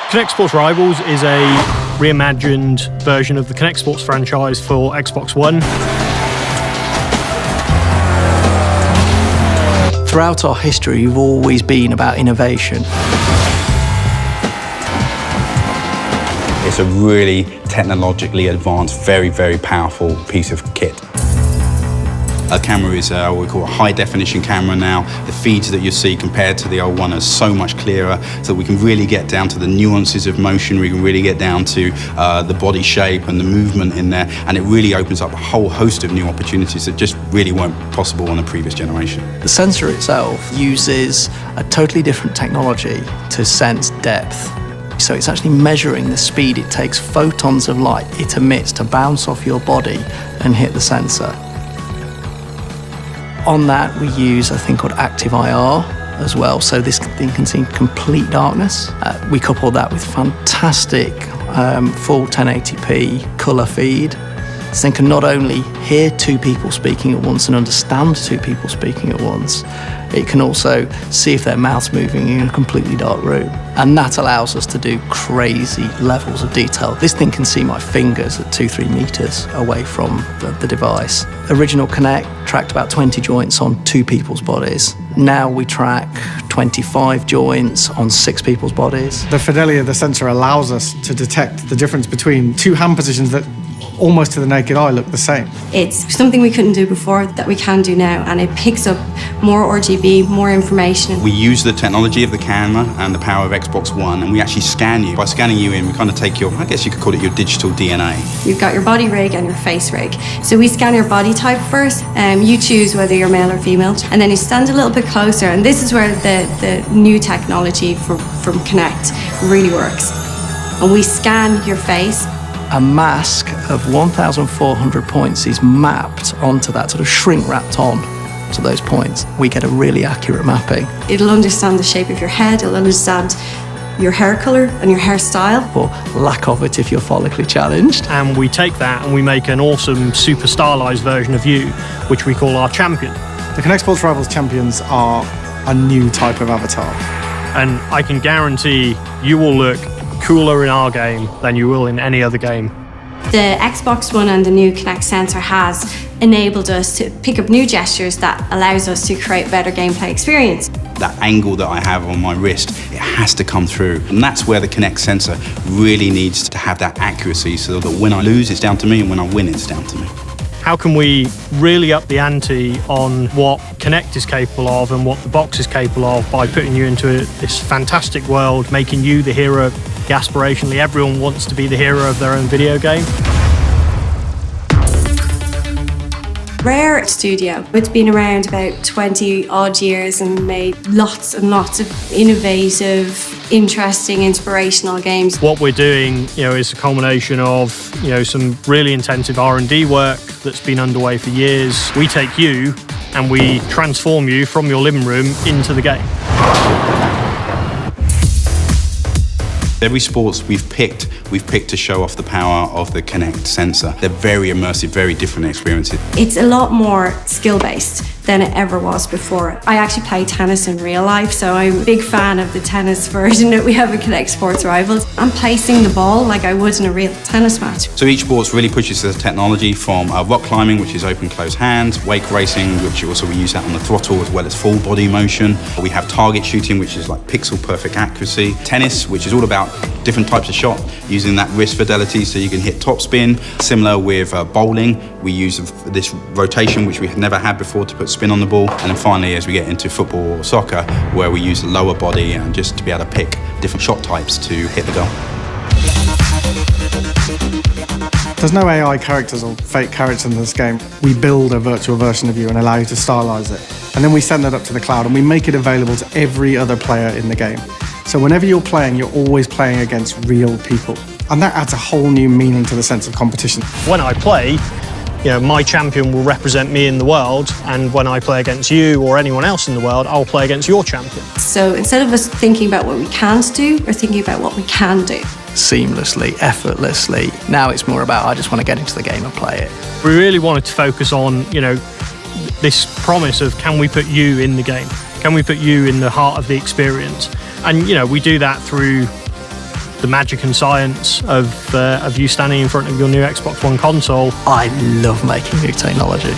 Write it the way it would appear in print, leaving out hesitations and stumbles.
Kinect Sports Rivals is a reimagined version of the Kinect Sports franchise for Xbox One. Throughout our history, we've always been about innovation. It's a really technologically advanced, very, very powerful piece of kit. A camera is what we call a high-definition camera now. The feeds that you see compared to the old one are so much clearer, so that we can really get down to the nuances of motion. We can really get down to the body shape and the movement in there, and it really opens up a whole host of new opportunities that just really weren't possible on the previous generation. The sensor itself uses a totally different technology to sense depth. So it's actually measuring the speed it takes photons of light it emits to bounce off your body and hit the sensor. On that, we use a thing called active IR as well, so this thing can see complete darkness. We couple that with fantastic full 1080p colour feed. This thing can not only hear two people speaking at once and understand two people speaking at once, it can also see if their mouth's moving in a completely dark room. And that allows us to do crazy levels of detail. This thing can see my fingers at 2-3 meters away from the device. Original Kinect tracked about 20 joints on 2 people's bodies. Now we track 25 joints on 6 people's bodies. The fidelity of the sensor allows us to detect the difference between 2 hand positions that almost to the naked eye look the same. It's something we couldn't do before that we can do now, and it picks up more RGB, more information. We use the technology of the camera and the power of Xbox One, and we actually scan you. By scanning you in, we kind of take your, I guess you could call it your digital DNA. You've got your body rig and your face rig. So we scan your body type first, you choose whether you're male or female, and then you stand a little bit closer, and this is where the new technology from Kinect really works. And we scan your face. A mask of 1,400 points is mapped onto that, sort of shrink wrapped on to those points. We get a really accurate mapping. It'll understand the shape of your head, it'll understand your hair colour and your hairstyle. Or lack of it if you're follically challenged. And we take that and we make an awesome super stylised version of you, which we call our champion. The Kinect Sports Rivals champions are a new type of avatar. And I can guarantee you will look cooler in our game than you will in any other game. The Xbox One and the new Kinect sensor has enabled us to pick up new gestures that allows us to create better gameplay experience. That angle that I have on my wrist, it has to come through. And that's where the Kinect sensor really needs to have that accuracy, so that when I lose, it's down to me, and when I win, it's down to me. How can we really up the ante on what Kinect is capable of and what the box is capable of by putting you into this fantastic world, making you the hero? Aspirationally, everyone wants to be the hero of their own video game. Rare Studio. It's been around about 20 odd years and made lots and lots of innovative, interesting, inspirational games. What we're doing, is a culmination of, some really intensive R&D work that's been underway for years. We take you and we transform you from your living room into the game. Every sports we've picked to show off the power of the Kinect sensor. They're very immersive, very different experiences. It's a lot more skill-based than it ever was before. I actually play tennis in real life, so I'm a big fan of the tennis version that we have in Kinect Sports Rivals. I'm placing the ball like I would in a real tennis match. So each sports really pushes the technology from rock climbing, which is open, close hands, wake racing, which also we use that on the throttle, as well as full body motion. We have target shooting, which is like pixel perfect accuracy. Tennis, which is all about different types of shot, using that wrist fidelity so you can hit topspin. Similar with bowling, we use this rotation, which we have never had before, to put spin on the ball. And then finally, as we get into football or soccer, where we use the lower body and just to be able to pick different shot types to hit the goal. There's no AI characters or fake characters in this game. We build a virtual version of you and allow you to stylize it. And then we send that up to the cloud and we make it available to every other player in the game. So whenever you're playing, you're always playing against real people. And that adds a whole new meaning to the sense of competition. When I play, my champion will represent me in the world, and when I play against you or anyone else in the world, I'll play against your champion. So instead of us thinking about what we can't do, we're thinking about what we can do. Seamlessly, effortlessly. Now it's more about, I just want to get into the game and play it. We really wanted to focus on, this promise of, can we put you in the game? Can we put you in the heart of the experience? And, we do that through the magic and science of you standing in front of your new Xbox One console. I love making new technology.